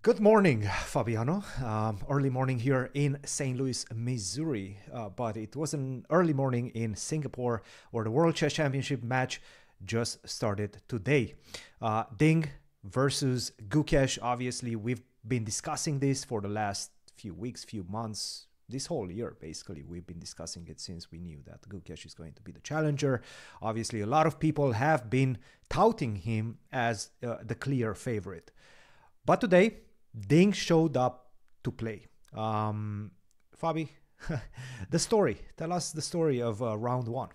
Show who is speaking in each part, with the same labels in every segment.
Speaker 1: Good morning, Fabiano. Early morning here in St. Louis, Missouri. But it was an early morning in Singapore where the World Chess Championship match just started today. Ding versus Gukesh. Obviously, we've been discussing this for the last few weeks, few months. This whole year, basically, we've been discussing it since we knew that Gukesh is going to be the challenger. Obviously, a lot of people have been touting him as the clear favorite. But today, Ding showed up to play. Fabi, the story. Tell us the story of round one.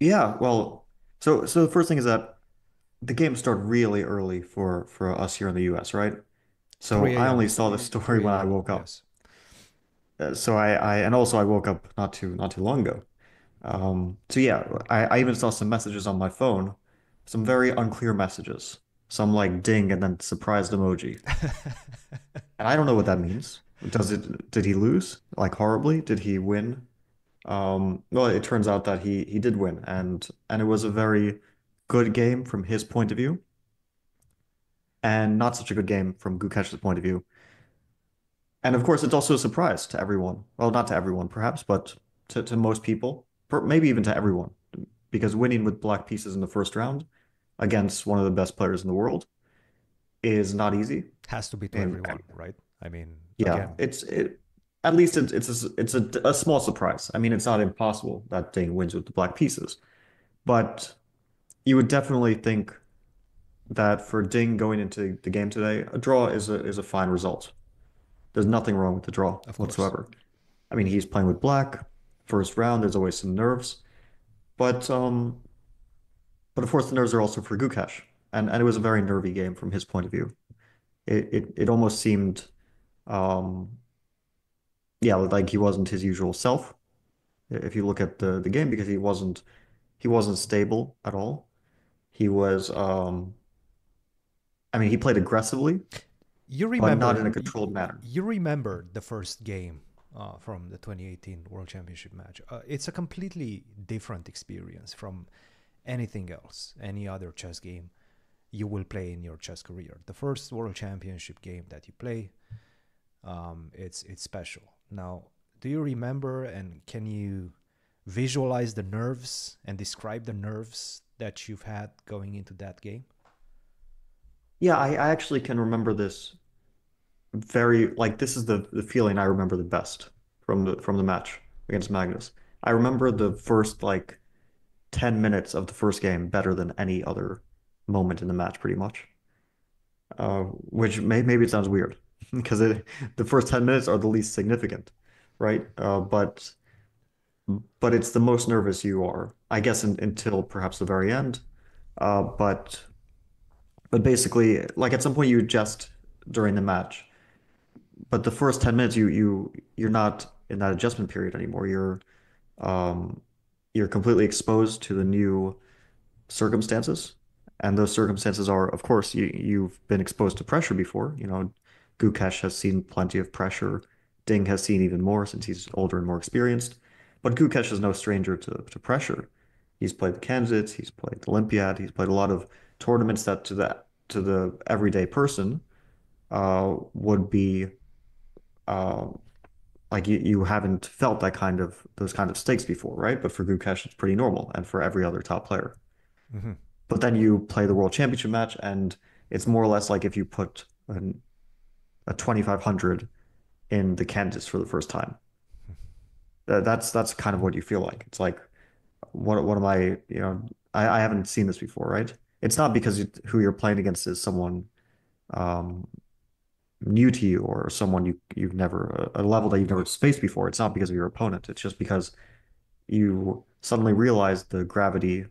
Speaker 2: Yeah, well, so the first thing is that the game started really early for us here in the US, right? So
Speaker 1: 3
Speaker 2: I
Speaker 1: a.m.
Speaker 2: only saw the story when
Speaker 1: 3
Speaker 2: I
Speaker 1: a.m.
Speaker 2: woke up.
Speaker 1: Yes.
Speaker 2: So I and also I woke up not too long ago. So yeah, I even saw some messages on my phone, some very unclear messages, some like ding and then surprised emoji, and I don't know what that means. Did he lose like horribly? Did he win? Well, it turns out that he did win, and it was a very good game from his point of view, and not such a good game from Gukesh's point of view. And of course, it's also a surprise to everyone. Well, not to everyone, perhaps, but to most people, maybe even to everyone, because winning with black pieces in the first round against one of the best players in the world is not easy.
Speaker 1: Has to be to
Speaker 2: And
Speaker 1: everyone, right? I mean,
Speaker 2: yeah,
Speaker 1: again,
Speaker 2: it at least it's a small surprise. I mean, it's not impossible that Ding wins with the black pieces, but you would definitely think that for Ding going into the game today, a draw is a fine result. There's nothing wrong with the draw
Speaker 1: of course.
Speaker 2: whatsoever. I mean, he's playing with black. First round, there's always some nerves, but but of course the nerves are also for Gukesh, and it was a very nervy game from his point of view. It almost seemed, um, yeah, like he wasn't his usual self. If you look at the game, because he wasn't stable at all. He was, I mean, he played aggressively,
Speaker 1: You
Speaker 2: but not
Speaker 1: remember,
Speaker 2: in a controlled manner.
Speaker 1: you remember the first game from the 2018 World Championship match. It's a completely different experience from anything else, any other chess game you will play in your chess career. The first World Championship game that you play, it's special. Now, do you remember and can you visualize the nerves and describe the nerves that you've had going into that game?
Speaker 2: Yeah, I actually can remember this very like this is the feeling I remember the best from the match against Magnus. I remember the first like 10 minutes of the first game better than any other moment in the match, pretty much. Which maybe it sounds weird because the first 10 minutes are the least significant, right? But it's the most nervous you are, I guess, until perhaps the very end. But basically, like at some point you adjust during the match. But the first 10 minutes you're not in that adjustment period anymore. Um you're completely exposed to the new circumstances. And those circumstances are, of course, you've been exposed to pressure before. Gukesh has seen plenty of pressure. Ding has seen even more since he's older and more experienced. But Gukesh is no stranger to pressure. He's played the candidates, he's played the Olympiad, he's played a lot of tournaments that to the everyday person would be uh, like you haven't felt those kind of stakes before, right? But for Gukesh, it's pretty normal, and for every other top player.
Speaker 1: Mm-hmm.
Speaker 2: But then you play the World Championship match, and it's more or less like if you put a 2500 in the candidates for the first time. That's kind of what you feel like. It's like, what am I, I haven't seen this before, right? It's not because who you're playing against is someone um, new to you or someone you've never a level that you've never faced before. It's not because of your opponent. It's just because you suddenly realize the gravity of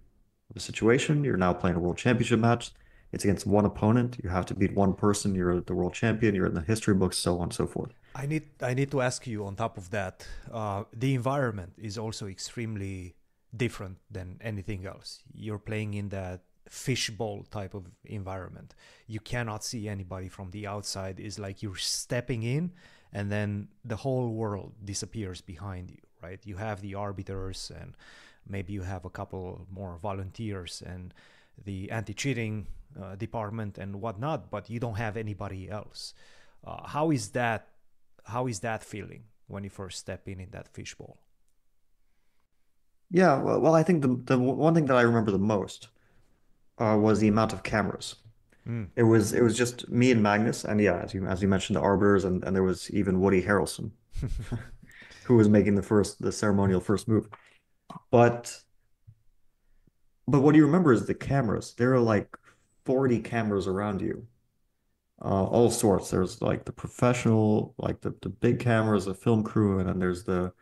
Speaker 2: the situation. You're now playing a world championship match. It's against one opponent. You have to beat one person. You're the world champion. You're in the history books, so on and so forth.
Speaker 1: I need to ask you on top of that, the environment is also extremely different than anything else. You're playing in that fishbowl type of environment. You cannot see anybody from the outside. It's like you're stepping in and then the whole world disappears behind you, right? You have the arbiters and maybe you have a couple more volunteers and the anti-cheating department and whatnot, but you don't have anybody else. How is that? How is that feeling when you first step in that fishbowl?
Speaker 2: Yeah, well, I think the one thing that I remember the most was the amount of cameras.
Speaker 1: Mm.
Speaker 2: It was just me and Magnus, and yeah, as you mentioned, the arbiters, and there was even Woody Harrelson who was making the ceremonial first move. But what do you remember is the cameras. There are like 40 cameras around you, all sorts. There's like the professional, like the big cameras, the film crew, and then there's the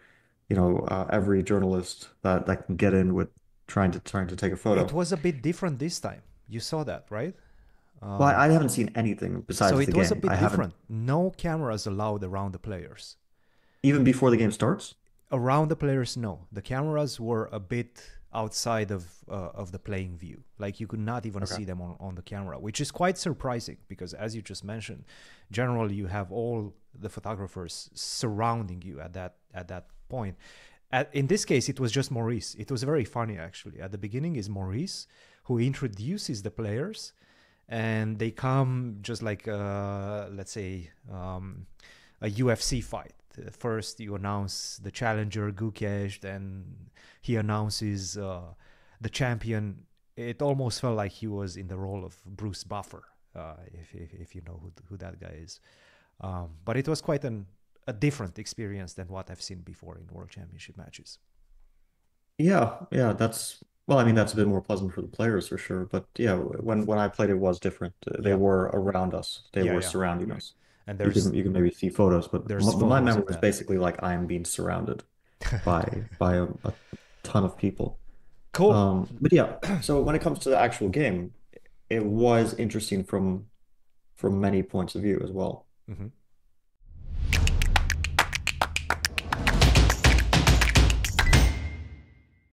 Speaker 2: every journalist that can get in with trying to take a
Speaker 1: It
Speaker 2: photo.
Speaker 1: was a bit different this time. You saw that, right?
Speaker 2: Well,
Speaker 1: Um,
Speaker 2: I haven't seen anything
Speaker 1: so
Speaker 2: besides the
Speaker 1: it was a
Speaker 2: game. I
Speaker 1: bit
Speaker 2: haven't
Speaker 1: different. No cameras allowed around the players.
Speaker 2: even before the game starts.
Speaker 1: Around the players, no. The cameras were a bit outside of the playing view. Like you could not even
Speaker 2: Okay.
Speaker 1: see them on the camera, which is quite surprising because, as you just mentioned, generally you have all the photographers surrounding you at that point. In this case, it was just Maurice. It was very funny actually. At the beginning, is Maurice who introduces the players, and they come just like let's say a UFC fight. First, you announce the challenger Gukesh, then he announces the champion. It almost felt like he was in the role of Bruce Buffer, if you know who that guy is. But it was quite a different experience than what I've seen before in World Championship matches.
Speaker 2: Yeah, yeah, that's well, I mean that's a bit more pleasant for the players for sure. But yeah, when I played it was different. They
Speaker 1: Yeah,
Speaker 2: were around us. They
Speaker 1: yeah,
Speaker 2: were
Speaker 1: yeah.
Speaker 2: surrounding us.
Speaker 1: And
Speaker 2: You can maybe see photos, but
Speaker 1: there's
Speaker 2: my
Speaker 1: photos
Speaker 2: memory
Speaker 1: of
Speaker 2: was
Speaker 1: that.
Speaker 2: basically like I am being surrounded by a ton of people.
Speaker 1: Cool.
Speaker 2: But yeah, so when it comes to the actual game, it was interesting from many points of view as well.
Speaker 1: Hmm.